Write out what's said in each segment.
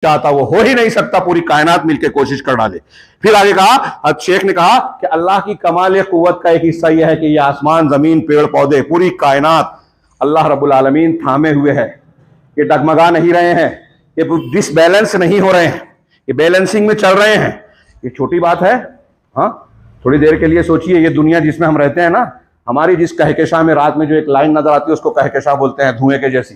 चाहता वो हो ही नहीं सकता, पूरी कायनात मिलकर कोशिश कर डाले। फिर आगे कहा, अब शेख ने कहा कि अल्लाह की कमाल कुव्वत का एक हिस्सा यह है कि ये आसमान, जमीन, पेड़ पौधे, पूरी कायनात अल्लाह रब्बुल आलमीन थामे हुए है। ये डगमगा नहीं रहे हैं, ये डिसबैलेंस नहीं हो रहे हैं, ये बैलेंसिंग में चल रहे हैं। ये छोटी बात है? हाँ, थोड़ी देर के लिए सोचिए, ये दुनिया जिसमें हम रहते हैं ना, हमारी जिस कहकशां में रात में जो एक लाइन नजर आती है उसको कहकशां बोलते हैं, धुएं के जैसी।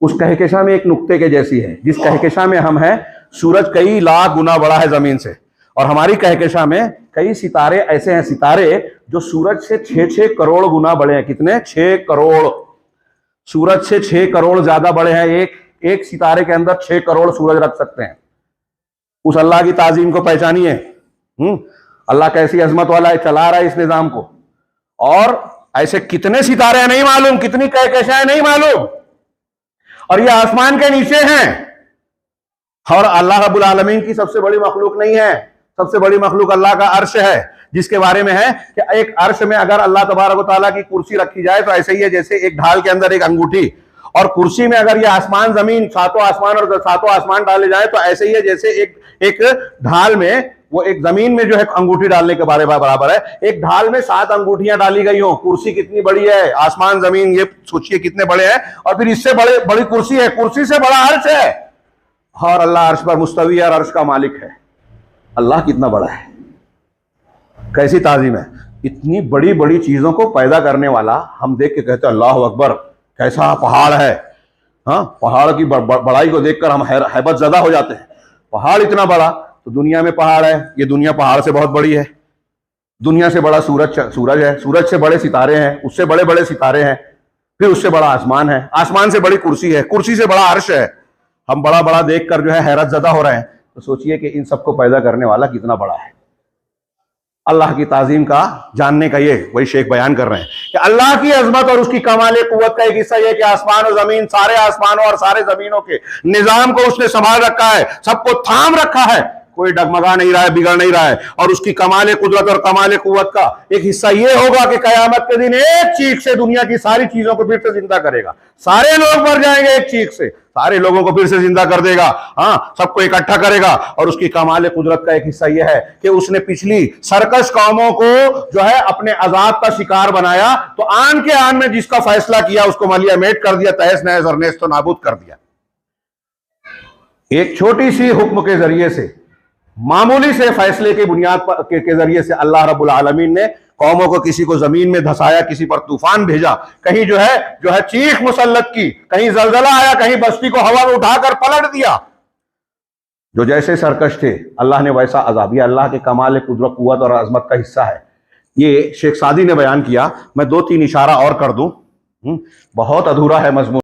उस कहकशां में एक नुक्ते के जैसी है। जिस कहकशां में हम हैं, सूरज कई लाख गुना बड़ा है जमीन से, और हमारी कहकशां में कई सितारे ऐसे हैं, सितारे जो सूरज से 6-6 करोड़ गुना बड़े हैं। कितने? 6 करोड़। सूरज से 6 करोड़ ज्यादा बड़े हैं। एक सितारे के अंदर 6 करोड़ सूरज रख सकते हैं। उस अल्लाह की ताजीम को पहचानिए। अल्लाह कैसी अजमत वाला है, चला रहा है इस निजाम को। और ऐसे कितने सितारे हैं नहीं मालूम, कितनी कहकशां नहीं मालूम, और ये आसमान के नीचे हैं। और अल्लाह रब्बुल आलमीन की सबसे बड़ी मखलूक नहीं है, सबसे बड़ी मखलूक अल्लाह का अर्श है, जिसके बारे में है कि एक अर्श में अगर अल्लाह तबारक व तआला की कुर्सी रखी जाए तो ऐसे ही है जैसे एक ढाल के अंदर एक अंगूठी, और कुर्सी में अगर ये आसमान जमीन, सातों आसमान और सातों आसमान डाले जाए तो ऐसे ही है जैसे एक ढाल में, वो एक जमीन में जो है अंगूठी डालने के बराबर है। एक ढाल में 7 अंगूठियां डाली गई हो। कुर्सी कितनी बड़ी है, आसमान जमीन ये सोचिए कितने बड़े हैं, और फिर इससे बड़ी कुर्सी है, कुर्सी से बड़ा अर्श है, और अल्लाह अर्श पर मुस्तवी और अर्श का मालिक है। अल्लाह कितना बड़ा है, कैसी ताजीम है। इतनी बड़ी बड़ी चीजों को पैदा करने वाला, हम देख के कहते हैं अल्लाह अकबर, कैसा पहाड़ है। हाँ, पहाड़ की बड़ाई को देखकर हम हैबत ज़दा हो जाते हैं। पहाड़ इतना बड़ा, तो दुनिया में पहाड़ है, ये दुनिया पहाड़ से बहुत बड़ी है। दुनिया से बड़ा सूरज है, सूरज से बड़े सितारे हैं, उससे बड़े बड़े सितारे हैं, फिर उससे बड़ा आसमान है, आसमान से बड़ी कुर्सी है, कुर्सी से बड़ा अर्श है। हम बड़ा बड़ा देखकर जो है हैरत ज़दा हो रहे हैं। तो सोचिए कि इन सबको पैदा करने वाला कितना बड़ा है। अल्लाह की ताजीम का जानने का ये वही शेख बयान कर रहे हैं कि अल्लाह की अजमत और उसकी कमाल कुव्वत का एक हिस्सा यह कि आसमान और जमीन, सारे आसमानों और सारे जमीनों के निजाम को उसने संभाल रखा है, सबको थाम रखा है, कोई डगमगा नहीं रहा है, बिगड़ नहीं रहा है। और उसकी कमाल कुदरत और कमाल कुव्वत का एक हिस्सा यह होगा कि कयामत के दिन एक चीख से दुनिया की सारी चीजों को फिर से जिंदा करेगा। सारे लोग मर जाएंगे एक चीख से, सारे लोगों को फिर से जिंदा कर देगा। हाँ, सबको इकट्ठा करेगा। और उसकी कमाल कुदरत का एक हिस्सा यह है कि उसने पिछली सरकश कौमों को जो है अपने अजाब का शिकार बनाया, तो आन के आन में जिसका फैसला किया उसको मलिया मेट कर दिया, तहस नहस और नेस्त तो नाबूद कर दिया। एक छोटी सी हुक्म के जरिए से, मामूली से फैसले की बुनियाद के जरिए से अल्लाह रब्बुल आलमीन ने कौमों को, किसी को जमीन में धसाया, किसी पर तूफान भेजा, कहीं जो है चीख मुसल्लत की, कहीं जलजला आया, कहीं बस्ती को हवा में उठाकर पलट दिया। जो जैसे सरकश थे अल्लाह ने वैसा अजाब। ये अल्लाह के कमाल कुदरत कुव्वत और अजमत का हिस्सा है। ये शेख सादी ने बयान किया। मैं 2-3 इशारा और कर दूं, बहुत अधूरा है मजमून।